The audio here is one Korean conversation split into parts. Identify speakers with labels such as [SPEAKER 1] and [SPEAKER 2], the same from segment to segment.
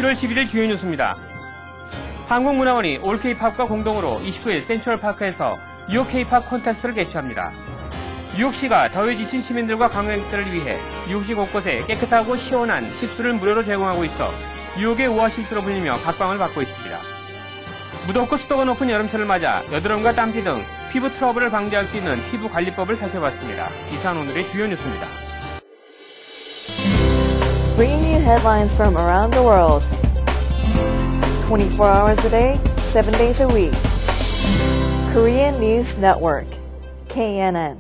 [SPEAKER 1] 7월 11일 주요 뉴스입니다. 한국문화원이 올 K-팝과 공동으로 29일 센트럴파크에서 뉴욕 K-팝 콘테스트를 개최합니다. 뉴욕시가 더위에 지친 시민들과 관광객들을 위해 뉴욕시 곳곳에 깨끗하고 시원한 식수를 무료로 제공하고 있어 뉴욕의 오아시스로 불리며 각광을 받고 있습니다. 무덥고 습도가 높은 여름철을 맞아 여드름과 땀띠 등 피부 트러블을 방지할 수 있는 피부 관리법을 살펴봤습니다. 이상 오늘의 주요 뉴스입니다.
[SPEAKER 2] Bringing you headlines from around the world. 24 hours a day, 7 days a week. Korean News Network, KNN.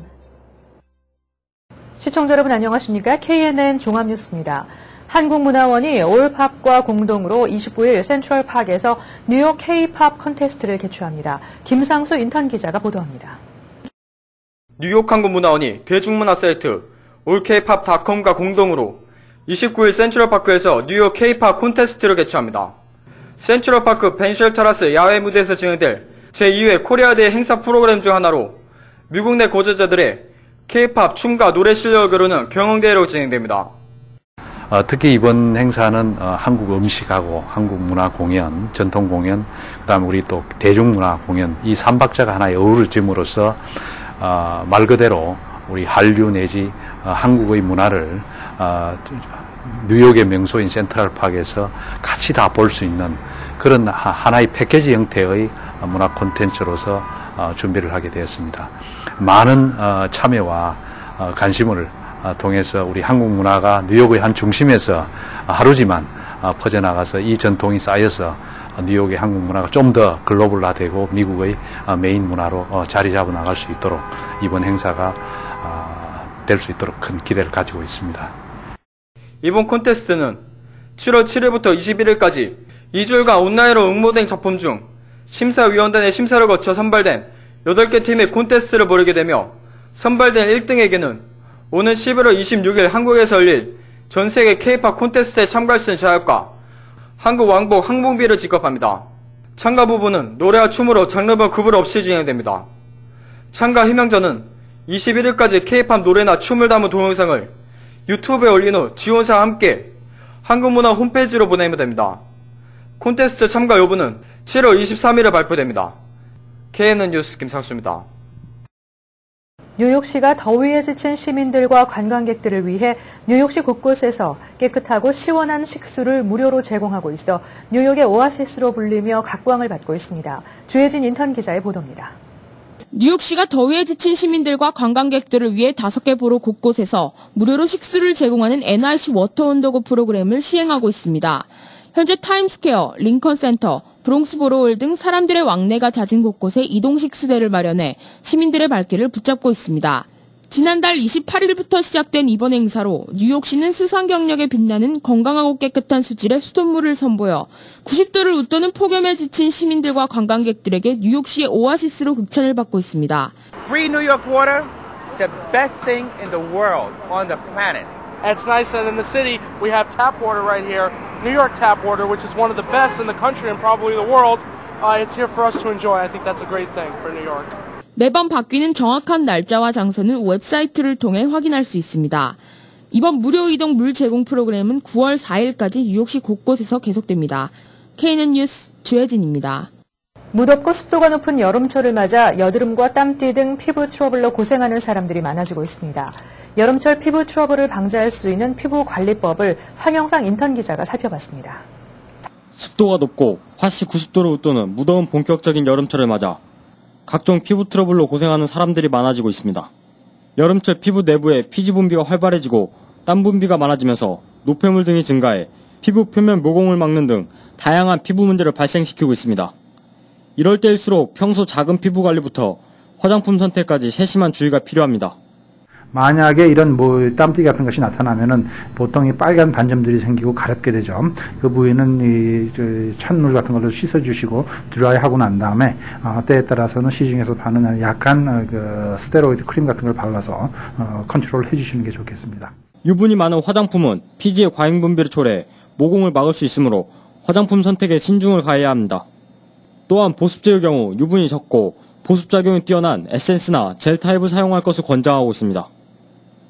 [SPEAKER 3] 시청자 여러분 안녕하십니까? KNN 종합뉴스입니다. 한국문화원이 올팝과 공동으로 29일 센트럴파크에서 뉴욕 K-팝 컨테스트를 개최합니다. 김상수 인턴 기자가 보도합니다.
[SPEAKER 4] 뉴욕 한국문화원이 대중문화 사이트 올K팝닷컴과 공동으로 29일 센트럴파크에서 뉴욕 K-팝 콘테스트를 개최합니다. 센트럴파크 벤셜 테라스 야외 무대에서 진행될 제2회 코리아데이 행사 프로그램 중 하나로 미국 내 고저자들의 K-팝 춤과 노래 실력을 겨루는 경연대회로 진행됩니다.
[SPEAKER 5] 특히 이번 행사는 한국 음식하고 한국 문화 공연, 전통 공연, 그다음에 우리 또 대중문화 공연 이 3박자가 하나의 어우러짐으로써 말 그대로 우리 한류 내지 한국의 문화를 뉴욕의 명소인 센트럴파크에서 같이 다 볼 수 있는 그런 하나의 패키지 형태의 문화 콘텐츠로서 준비를 하게 되었습니다. 많은 참여와 관심을 통해서 우리 한국 문화가 뉴욕의 한 중심에서 하루지만 퍼져나가서 이 전통이 쌓여서 뉴욕의 한국 문화가 좀 더 글로벌화되고 미국의 메인 문화로 자리 잡아 나갈 수 있도록 이번 행사가 될 수 있도록 큰 기대를 가지고 있습니다.
[SPEAKER 4] 이번 콘테스트는 7월 7일부터 21일까지 2주일간 온라인으로 응모된 작품 중 심사위원단의 심사를 거쳐 선발된 8개 팀의 콘테스트를 벌이게 되며 선발된 1등에게는 오는 11월 26일 한국에서 열릴 전세계 K-팝 콘테스트에 참가할 수 있는 자격과 한국 왕복 항공비를 지급합니다. 참가 부분은 노래와 춤으로 장르별 구분 없이 진행됩니다. 참가 희망자는 21일까지 K-팝 노래나 춤을 담은 동영상을 유튜브에 올린 후 지원사와 함께 한국문화 홈페이지로 보내면 됩니다. 콘테스트 참가 여부는 7월 23일에 발표됩니다. KNN 뉴스 김상수입니다.
[SPEAKER 3] 뉴욕시가 더위에 지친 시민들과 관광객들을 위해 뉴욕시 곳곳에서 깨끗하고 시원한 식수를 무료로 제공하고 있어 뉴욕의 오아시스로 불리며 각광을 받고 있습니다. 주혜진 인턴 기자의 보도입니다.
[SPEAKER 6] 뉴욕시가 더위에 지친 시민들과 관광객들을 위해 5개 보로 곳곳에서 무료로 식수를 제공하는 NRC 워터 온더고 프로그램을 시행하고 있습니다. 현재 타임스퀘어, 링컨센터, 브롱스보로홀 등 사람들의 왕래가 잦은 곳곳에 이동 식수대를 마련해 시민들의 발길을 붙잡고 있습니다. 지난달 28일부터 시작된 이번 행사로 뉴욕시는 수상 경력에 빛나는 건강하고 깨끗한 수질의 수돗물을 선보여 90도를 웃도는 폭염에 지친 시민들과 관광객들에게 뉴욕시의 오아시스로 극찬을 받고 있습니다.
[SPEAKER 7] Free New York water, the best thing in the world on the planet.
[SPEAKER 8] It's nice that in the city we have tap water right here, New York tap water, which is one of the best in the country and probably the world. It's here for us to enjoy. I think that's a great thing for New York.
[SPEAKER 6] 매번 바뀌는 정확한 날짜와 장소는 웹사이트를 통해 확인할 수 있습니다. 이번 무료 이동 물 제공 프로그램은 9월 4일까지 뉴욕시 곳곳에서 계속됩니다. KNN 뉴스 주혜진입니다.
[SPEAKER 3] 무덥고 습도가 높은 여름철을 맞아 여드름과 땀띠 등 피부 트러블로 고생하는 사람들이 많아지고 있습니다. 여름철 피부 트러블을 방지할 수 있는 피부 관리법을 황영상 인턴 기자가 살펴봤습니다.
[SPEAKER 9] 습도가 높고 화씨 90도를 웃도는 무더운 본격적인 여름철을 맞아 각종 피부 트러블로 고생하는 사람들이 많아지고 있습니다. 여름철 피부 내부에 피지 분비가 활발해지고 땀 분비가 많아지면서 노폐물 등이 증가해 피부 표면 모공을 막는 등 다양한 피부 문제를 발생시키고 있습니다. 이럴 때일수록 평소 작은 피부 관리부터 화장품 선택까지 세심한 주의가 필요합니다.
[SPEAKER 10] 만약에 이런 땀띠 같은 것이 나타나면은 보통 이 빨간 반점들이 생기고 가렵게 되죠. 그 부위는 이 찬물 같은 걸로 씻어주시고 드라이하고 난 다음에 때에 따라서는 시중에서 파는 약한 스테로이드 크림 같은 걸 발라서 컨트롤 해주시는 게 좋겠습니다.
[SPEAKER 9] 유분이 많은 화장품은 피지의 과잉 분비를 초래해 모공을 막을 수 있으므로 화장품 선택에 신중을 가해야 합니다. 또한 보습제의 경우 유분이 적고 보습작용이 뛰어난 에센스나 젤 타입을 사용할 것을 권장하고 있습니다.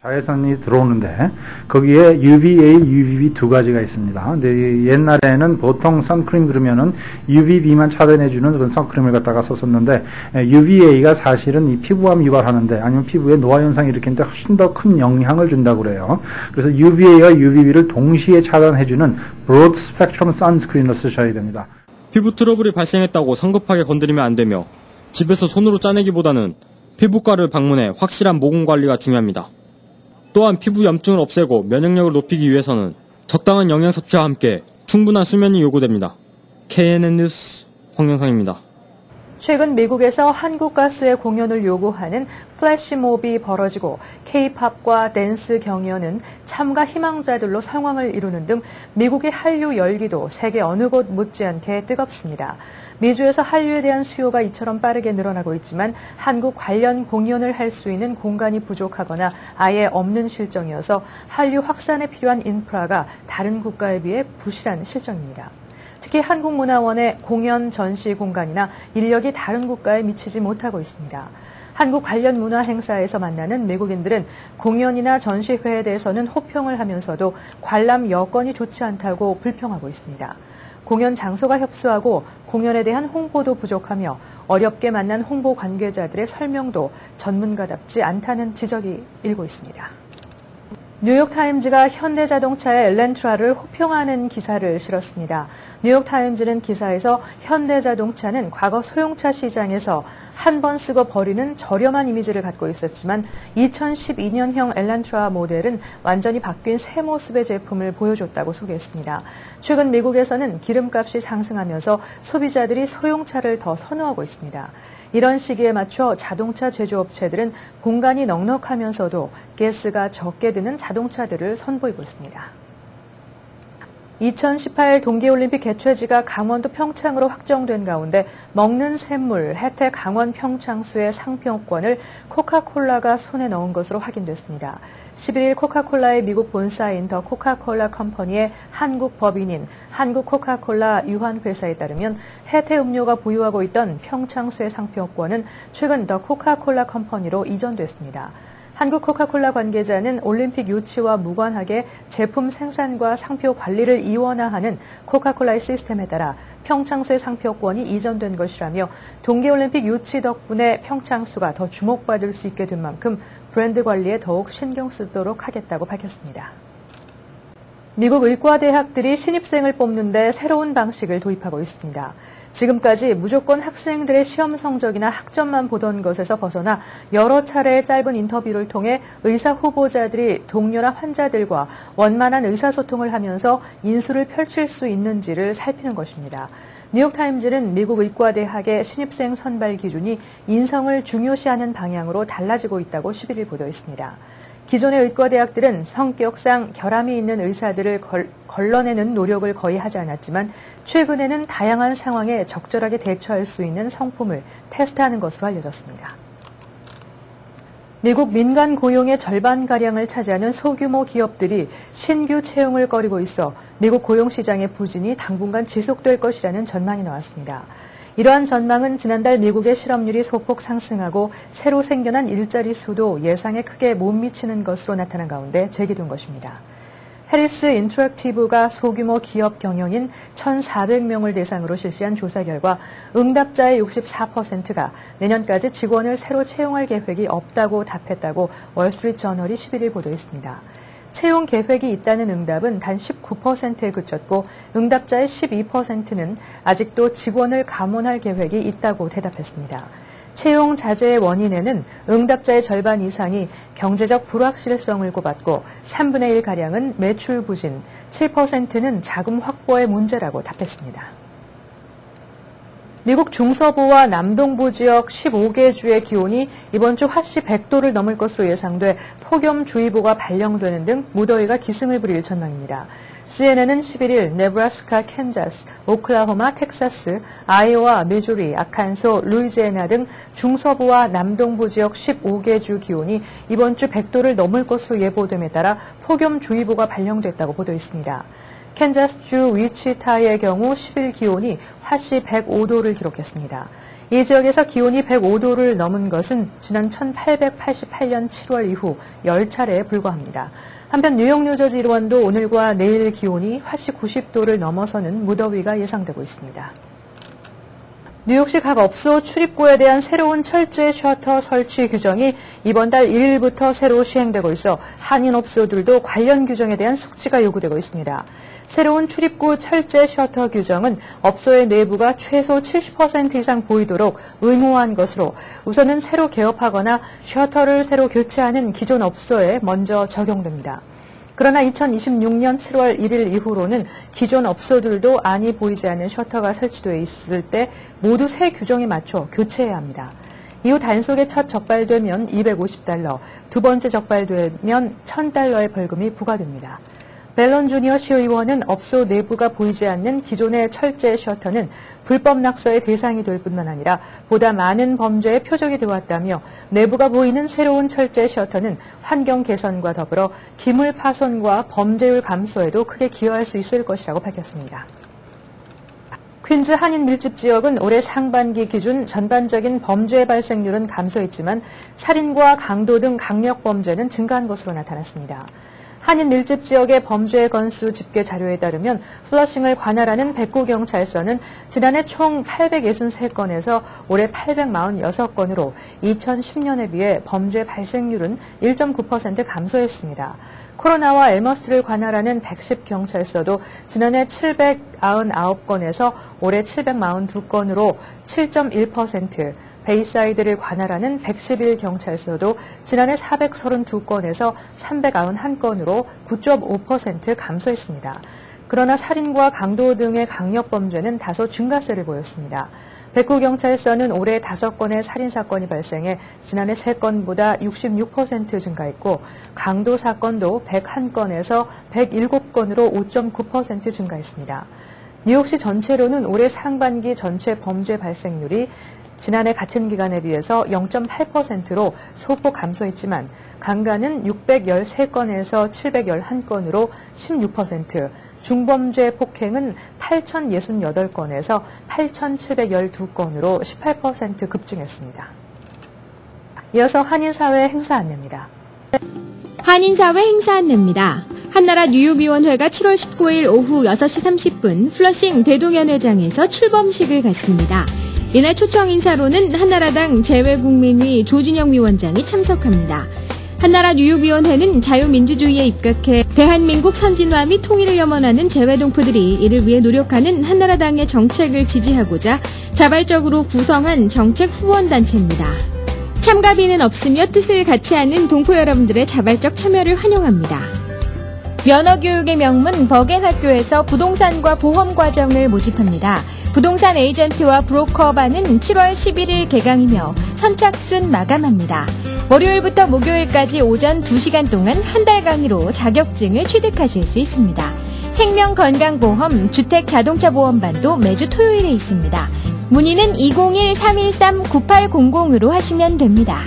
[SPEAKER 10] 자외선이 들어오는데 거기에 UVA, UVB 두 가지가 있습니다. 근데 옛날에는 보통 선크림 그러면은 UVB만 차단해주는 그런 선크림을 갖다가 썼었는데 UVA가 사실은 이 피부암 유발하는데 아니면 피부에 노화 현상을 일으키는데 훨씬 더 큰 영향을 준다고 그래요. 그래서 UVA와 UVB를 동시에 차단해주는 브로드 스펙트럼 선스크린을 쓰셔야 됩니다.
[SPEAKER 9] 피부 트러블이 발생했다고 성급하게 건드리면 안 되며 집에서 손으로 짜내기보다는 피부과를 방문해 확실한 모공 관리가 중요합니다. 또한 피부 염증을 없애고 면역력을 높이기 위해서는 적당한 영양 섭취와 함께 충분한 수면이 요구됩니다. KNN 뉴스 황영상입니다.
[SPEAKER 3] 최근 미국에서 한국 가수의 공연을 요구하는 플래시몹이 벌어지고 K-팝과 댄스 경연은 참가 희망자들로 상황을 이루는 등 미국의 한류 열기도 세계 어느 곳 못지않게 뜨겁습니다. 미주에서 한류에 대한 수요가 이처럼 빠르게 늘어나고 있지만 한국 관련 공연을 할 수 있는 공간이 부족하거나 아예 없는 실정이어서 한류 확산에 필요한 인프라가 다른 국가에 비해 부실한 실정입니다. 특히 한국문화원의 공연 전시 공간이나 인력이 다른 국가에 미치지 못하고 있습니다. 한국 관련 문화 행사에서 만나는 외국인들은 공연이나 전시회에 대해서는 호평을 하면서도 관람 여건이 좋지 않다고 불평하고 있습니다. 공연 장소가 협소하고 공연에 대한 홍보도 부족하며 어렵게 만난 홍보 관계자들의 설명도 전문가답지 않다는 지적이 일고 있습니다. 뉴욕타임즈가 현대자동차의 엘렌트라를 호평하는 기사를 실었습니다. 뉴욕타임즈는 기사에서 현대자동차는 과거 소형차 시장에서 한 번 쓰고 버리는 저렴한 이미지를 갖고 있었지만 2012년형 엘렌트라 모델은 완전히 바뀐 새 모습의 제품을 보여줬다고 소개했습니다. 최근 미국에서는 기름값이 상승하면서 소비자들이 소형차를 더 선호하고 있습니다. 이런 시기에 맞춰 자동차 제조업체들은 공간이 넉넉하면서도 가스가 적게 드는 자동차들을 선보이고 있습니다. 2018 동계올림픽 개최지가 강원도 평창으로 확정된 가운데 먹는 샘물 혜택 강원 평창수의 상표권을 코카콜라가 손에 넣은 것으로 확인됐습니다. 11일 코카콜라의 미국 본사인 더 코카콜라 컴퍼니의 한국 법인인 한국 코카콜라 유한회사에 따르면 혜태 음료가 보유하고 있던 평창수의 상표권은 최근 더 코카콜라 컴퍼니로 이전됐습니다. 한국 코카콜라 관계자는 올림픽 유치와 무관하게 제품 생산과 상표 관리를 이원화하는 코카콜라의 시스템에 따라 평창수의 상표권이 이전된 것이라며 동계올림픽 유치 덕분에 평창수가 더 주목받을 수 있게 된 만큼 브랜드 관리에 더욱 신경 쓰도록 하겠다고 밝혔습니다. 미국 의과대학들이 신입생을 뽑는데 새로운 방식을 도입하고 있습니다. 지금까지 무조건 학생들의 시험 성적이나 학점만 보던 것에서 벗어나 여러 차례의 짧은 인터뷰를 통해 의사 후보자들이 동료나 환자들과 원만한 의사소통을 하면서 인수를 펼칠 수 있는지를 살피는 것입니다. 뉴욕타임즈는 미국 의과대학의 신입생 선발 기준이 인성을 중요시하는 방향으로 달라지고 있다고 11일 보도했습니다. 기존의 의과대학들은 성격상 결함이 있는 의사들을 걸러내는 노력을 거의 하지 않았지만 최근에는 다양한 상황에 적절하게 대처할 수 있는 성품을 테스트하는 것으로 알려졌습니다. 미국 민간 고용의 절반가량을 차지하는 소규모 기업들이 신규 채용을 꺼리고 있어 미국 고용시장의 부진이 당분간 지속될 것이라는 전망이 나왔습니다. 이러한 전망은 지난달 미국의 실업률이 소폭 상승하고 새로 생겨난 일자리 수도 예상에 크게 못 미치는 것으로 나타난 가운데 제기된 것입니다. 해리스 인터랙티브가 소규모 기업 경영인 1,400명을 대상으로 실시한 조사 결과 응답자의 64%가 내년까지 직원을 새로 채용할 계획이 없다고 답했다고 월스트리트저널이 11일 보도했습니다. 채용 계획이 있다는 응답은 단 19%에 그쳤고 응답자의 12%는 아직도 직원을 감원할 계획이 있다고 대답했습니다. 채용 자제의 원인에는 응답자의 절반 이상이 경제적 불확실성을 꼽았고 3분의 1가량은 매출 부진, 7%는 자금 확보의 문제라고 답했습니다. 미국 중서부와 남동부 지역 15개 주의 기온이 이번 주 화씨 100도를 넘을 것으로 예상돼 폭염주의보가 발령되는 등 무더위가 기승을 부릴 전망입니다. CNN은 11일 네브라스카, 캔자스, 오클라호마, 텍사스, 아이오와, 미주리, 아칸소, 루이지애나 등 중서부와 남동부 지역 15개 주 기온이 이번 주 100도를 넘을 것으로 예보됨에 따라 폭염주의보가 발령됐다고 보도했습니다. 캔자스주 위치타의 경우 10일 기온이 화씨 105도를 기록했습니다. 이 지역에서 기온이 105도를 넘은 것은 지난 1888년 7월 이후 10차례에 불과합니다. 한편 뉴욕, 뉴저지 일원도 오늘과 내일 기온이 화씨 90도를 넘어서는 무더위가 예상되고 있습니다. 뉴욕시 각 업소 출입구에 대한 새로운 철제 셔터 설치 규정이 이번 달 1일부터 새로 시행되고 있어 한인업소들도 관련 규정에 대한 숙지가 요구되고 있습니다. 새로운 출입구 철제 셔터 규정은 업소의 내부가 최소 70% 이상 보이도록 의무화한 것으로 우선은 새로 개업하거나 셔터를 새로 교체하는 기존 업소에 먼저 적용됩니다. 그러나 2026년 7월 1일 이후로는 기존 업소들도 안이 보이지 않는 셔터가 설치되어 있을 때 모두 새 규정에 맞춰 교체해야 합니다. 이후 단속에 첫 적발되면 $250, 두 번째 적발되면 $1,000의 벌금이 부과됩니다. 벨런 주니어 시의원은 업소 내부가 보이지 않는 기존의 철제 셔터는 불법 낙서의 대상이 될 뿐만 아니라 보다 많은 범죄의 표적이 되었다며 내부가 보이는 새로운 철제 셔터는 환경 개선과 더불어 기물 파손과 범죄율 감소에도 크게 기여할 수 있을 것이라고 밝혔습니다. 퀸즈 한인 밀집 지역은 올해 상반기 기준 전반적인 범죄 발생률은 감소했지만 살인과 강도 등 강력 범죄는 증가한 것으로 나타났습니다. 한인 밀집 지역의 범죄 건수 집계 자료에 따르면 플러싱을 관할하는 백구경찰서는 지난해 총 863건에서 올해 846건으로 2010년에 비해 범죄 발생률은 1.9% 감소했습니다. 코로나와 엘머스를 관할하는 110경찰서도 지난해 799건에서 올해 742건으로 7.1%, 베이사이드를 관할하는 111경찰서도 지난해 432건에서 391건으로 9.5% 감소했습니다. 그러나 살인과 강도 등의 강력범죄는 다소 증가세를 보였습니다. 백구경찰서는 올해 5건의 살인사건이 발생해 지난해 3건보다 66% 증가했고 강도 사건도 101건에서 107건으로 5.9% 증가했습니다. 뉴욕시 전체로는 올해 상반기 전체 범죄 발생률이 지난해 같은 기간에 비해서 0.8%로 소폭 감소했지만 강간은 613건에서 711건으로 16%, 중범죄 폭행은 8,068건에서 8,712건으로 18% 급증했습니다. 이어서 한인사회 행사 안내입니다.
[SPEAKER 11] 한인사회 행사 안내입니다. 한나라 뉴욕위원회가 7월 19일 오후 6시 30분 플러싱 대동연회장에서 출범식을 갖습니다. 이날 초청 인사로는 한나라당 재외국민위 조진영 위원장이 참석합니다. 한나라 뉴욕위원회는 자유민주주의에 입각해 대한민국 선진화 및 통일을 염원하는 재외동포들이 이를 위해 노력하는 한나라당의 정책을 지지하고자 자발적으로 구성한 정책 후원단체입니다. 참가비는 없으며 뜻을 같이 하는 동포 여러분들의 자발적 참여를 환영합니다. 면허교육의 명문 버겐학교에서 부동산과 보험 과정을 모집합니다. 부동산 에이전트와 브로커반은 7월 11일 개강이며 선착순 마감합니다. 월요일부터 목요일까지 오전 2시간 동안 한 달 강의로 자격증을 취득하실 수 있습니다. 생명건강보험, 주택자동차보험반도 매주 토요일에 있습니다. 문의는 201-313-9800으로 하시면 됩니다.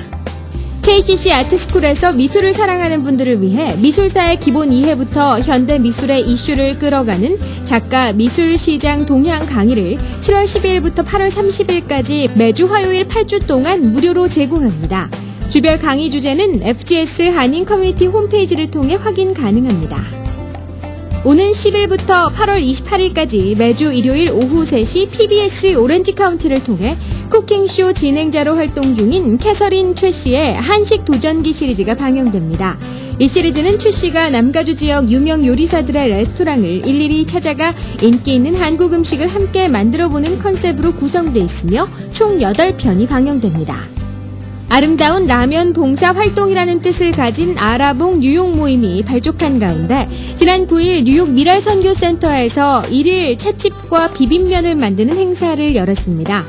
[SPEAKER 11] KCC 아트스쿨에서 미술을 사랑하는 분들을 위해 미술사의 기본 이해부터 현대 미술의 이슈를 끌어가는 작가 미술시장 동향 강의를 7월 12일부터 8월 30일까지 매주 화요일 8주 동안 무료로 제공합니다. 주별 강의 주제는 FGS 한인 커뮤니티 홈페이지를 통해 확인 가능합니다. 오는 10일부터 8월 28일까지 매주 일요일 오후 3시 PBS 오렌지 카운티를 통해 쿠킹쇼 진행자로 활동 중인 캐서린 최 씨의 한식 도전기 시리즈가 방영됩니다. 이 시리즈는 최 씨가 남가주 지역 유명 요리사들의 레스토랑을 일일이 찾아가 인기 있는 한국 음식을 함께 만들어보는 컨셉으로 구성되어 있으며 총 8편이 방영됩니다. 아름다운 라면 봉사 활동이라는 뜻을 가진 아라봉 뉴욕 모임이 발족한 가운데 지난 9일 뉴욕 미랄선교센터에서 1일 찻집과 비빔면을 만드는 행사를 열었습니다.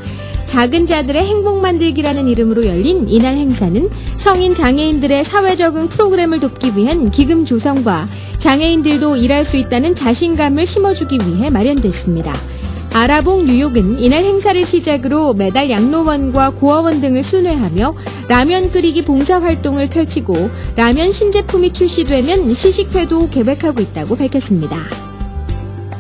[SPEAKER 11] 작은 자들의 행복 만들기라는 이름으로 열린 이날 행사는 성인 장애인들의 사회 적응 프로그램을 돕기 위한 기금 조성과 장애인들도 일할 수 있다는 자신감을 심어주기 위해 마련됐습니다. 아라봉 뉴욕은 이날 행사를 시작으로 매달 양로원과 고아원 등을 순회하며 라면 끓이기 봉사활동을 펼치고 라면 신제품이 출시되면 시식회도 계획하고 있다고 밝혔습니다.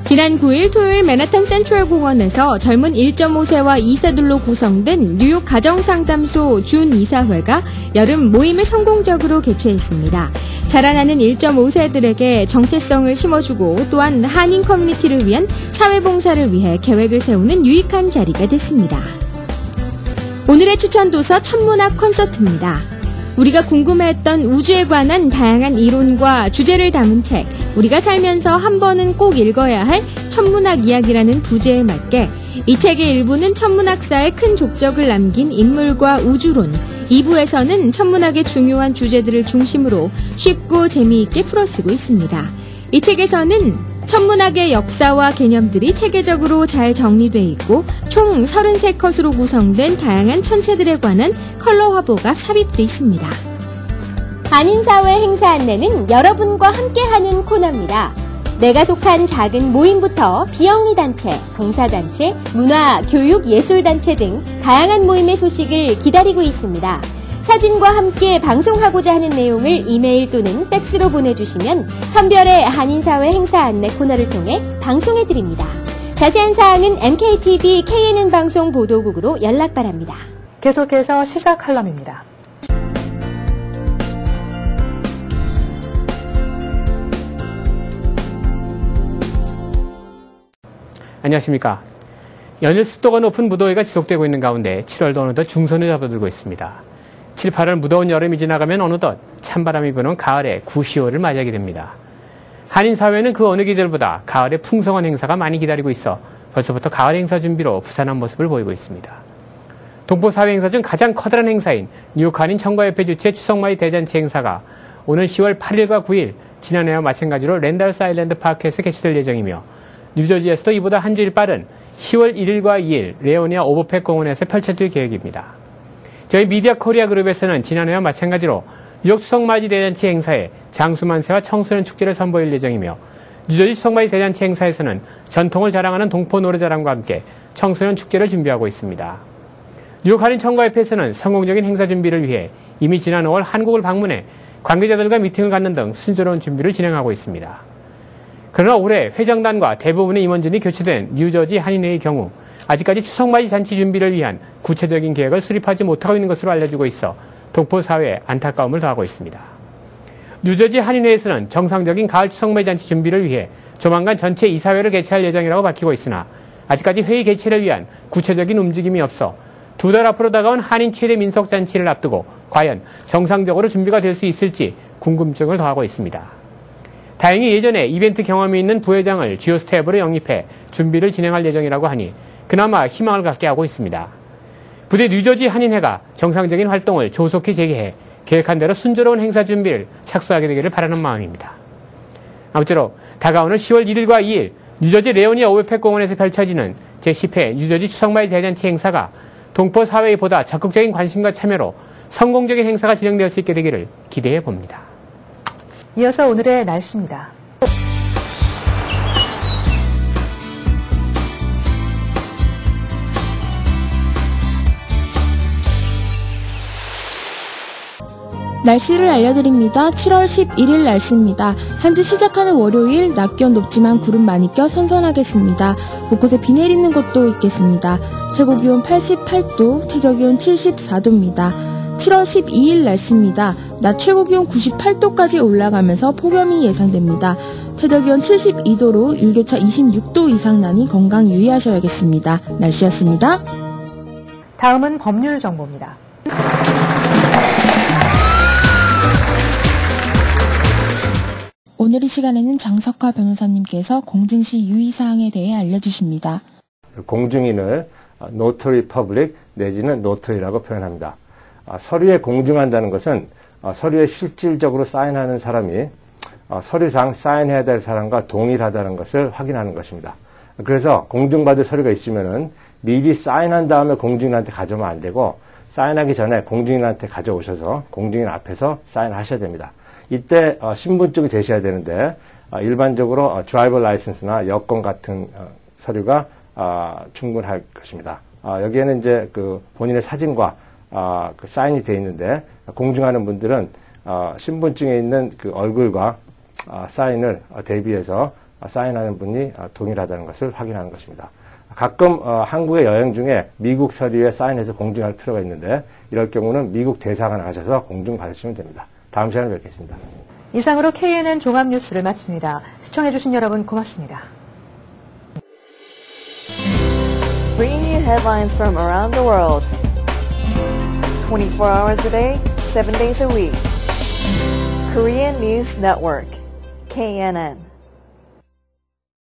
[SPEAKER 11] 지난 9일 토요일 맨하탄 센트럴 공원에서 젊은 1.5세와 2세들로 구성된 뉴욕 가정상담소 준이사회가 여름 모임을 성공적으로 개최했습니다. 자라나는 1.5세들에게 정체성을 심어주고 또한 한인 커뮤니티를 위한 사회봉사를 위해 계획을 세우는 유익한 자리가 됐습니다. 오늘의 추천 도서 천문학 콘서트입니다. 우리가 궁금해했던 우주에 관한 다양한 이론과 주제를 담은 책, 우리가 살면서 한 번은 꼭 읽어야 할 천문학 이야기라는 부제에 맞게 이 책의 일부는 천문학사에 큰 족적을 남긴 인물과 우주론, 2부에서는 천문학의 중요한 주제들을 중심으로 쉽고 재미있게 풀어쓰고 있습니다. 이 책에서는 천문학의 역사와 개념들이 체계적으로 잘 정리돼 있고 총 33컷으로 구성된 다양한 천체들에 관한 컬러 화보가 삽입돼 있습니다. 한인사회 행사 안내는 여러분과 함께하는 코너입니다. 내가 속한 작은 모임부터 비영리 단체, 봉사단체, 문화, 교육, 예술단체 등 다양한 모임의 소식을 기다리고 있습니다. 사진과 함께 방송하고자 하는 내용을 이메일 또는 팩스로 보내주시면 선별의 한인사회 행사 안내 코너를 통해 방송해드립니다. 자세한 사항은 MKTV KNN 방송 보도국으로 연락 바랍니다.
[SPEAKER 3] 계속해서 시사 칼럼입니다.
[SPEAKER 1] 안녕하십니까. 연일 습도가 높은 무더위가 지속되고 있는 가운데 7월도 어느덧 중선을 접어들고 있습니다. 7, 8월 무더운 여름이 지나가면 어느덧 찬바람이 부는 가을의 9, 10월을 맞이하게 됩니다. 한인사회는 그 어느 계절보다 가을의 풍성한 행사가 많이 기다리고 있어 벌써부터 가을 행사 준비로 부산한 모습을 보이고 있습니다. 동포사회 행사 중 가장 커다란 행사인 뉴욕 한인 청과협회 주최 추석맞이 대잔치 행사가 오는 10월 8일과 9일 지난해와 마찬가지로 랜달스 아일랜드 파크에서 개최될 예정이며 뉴저지에서도 이보다 한 주일 빠른 10월 1일과 2일 레오니아 오버팩 공원에서 펼쳐질 계획입니다. 저희 미디어 코리아 그룹에서는 지난해와 마찬가지로 뉴욕 추석맞이 대잔치 행사에 장수만세와 청소년 축제를 선보일 예정이며 뉴저지 추석맞이 대잔치 행사에서는 전통을 자랑하는 동포 노래자랑과 함께 청소년 축제를 준비하고 있습니다. 뉴욕 한인 청과협회에서는 성공적인 행사 준비를 위해 이미 지난 5월 한국을 방문해 관계자들과 미팅을 갖는 등 순조로운 준비를 진행하고 있습니다. 그러나 올해 회장단과 대부분의 임원진이 교체된 뉴저지 한인회의 경우 아직까지 추석맞이 잔치 준비를 위한 구체적인 계획을 수립하지 못하고 있는 것으로 알려지고 있어 동포사회에 안타까움을 더하고 있습니다. 뉴저지 한인회에서는 정상적인 가을 추석맞이 잔치 준비를 위해 조만간 전체 이사회를 개최할 예정이라고 밝히고 있으나 아직까지 회의 개최를 위한 구체적인 움직임이 없어 2달 앞으로 다가온 한인 최대 민속잔치를 앞두고 과연 정상적으로 준비가 될 수 있을지 궁금증을 더하고 있습니다. 다행히 예전에 이벤트 경험이 있는 부회장을 주요 스텝으로 영입해 준비를 진행할 예정이라고 하니 그나마 희망을 갖게 하고 있습니다. 부디 뉴저지 한인회가 정상적인 활동을 조속히 재개해 계획한 대로 순조로운 행사 준비를 착수하게 되기를 바라는 마음입니다. 아무쪼록 다가오는 10월 1일과 2일 뉴저지 레오니아 오버팩 공원에서 펼쳐지는 제10회 뉴저지 추석맞이 대잔치 행사가 동포 사회의 보다 적극적인 관심과 참여로 성공적인 행사가 진행될 수 있게 되기를 기대해 봅니다.
[SPEAKER 3] 이어서 오늘의 날씨입니다.
[SPEAKER 6] 날씨를 알려드립니다. 7월 11일 날씨입니다. 한 주 시작하는 월요일 낮 기온 높지만 구름 많이 껴 선선하겠습니다. 곳곳에 비 내리는 곳도 있겠습니다. 최고 기온 88도, 최저 기온 74도입니다. 7월 12일 날씨입니다. 낮 최고 기온 98도까지 올라가면서 폭염이 예상됩니다. 최저 기온 72도로 일교차 26도 이상 나니 건강 유의하셔야겠습니다. 날씨였습니다.
[SPEAKER 3] 다음은 법률 정보입니다.
[SPEAKER 6] 오늘 이 시간에는 장석화 변호사님께서 공증시 유의사항에 대해 알려주십니다.
[SPEAKER 12] 공증인을 notary public 내지는 notary라고 표현합니다. 서류에 공증한다는 것은 서류에 실질적으로 사인하는 사람이 서류상 사인해야 될 사람과 동일하다는 것을 확인하는 것입니다. 그래서 공증받을 서류가 있으면은 미리 사인한 다음에 공증인한테 가져오면 안 되고 사인하기 전에 공증인한테 가져오셔서 공증인 앞에서 사인하셔야 됩니다. 이때 신분증을 제시해야 되는데 일반적으로 드라이버 라이선스나 여권 같은 서류가 충분할 것입니다. 여기에는 이제 그 본인의 사진과 그 사인이 되어 있는데 공증하는 분들은 신분증에 있는 그 얼굴과 사인을 대비해서 사인하는 분이 동일하다는 것을 확인하는 것입니다. 가끔 한국에 여행 중에 미국 서류에 사인해서 공증할 필요가 있는데 이럴 경우는 미국 대사관에 가셔서 공증 받으시면 됩니다. 다음 시간에 뵙겠습니다.
[SPEAKER 3] 이상으로 KNN 종합뉴스를 마칩니다. 시청해주신 여러분 고맙습니다.
[SPEAKER 2] Bringing you headlines from around the world. 24 hours a day, 7 days a week. Korean News Network, KNN.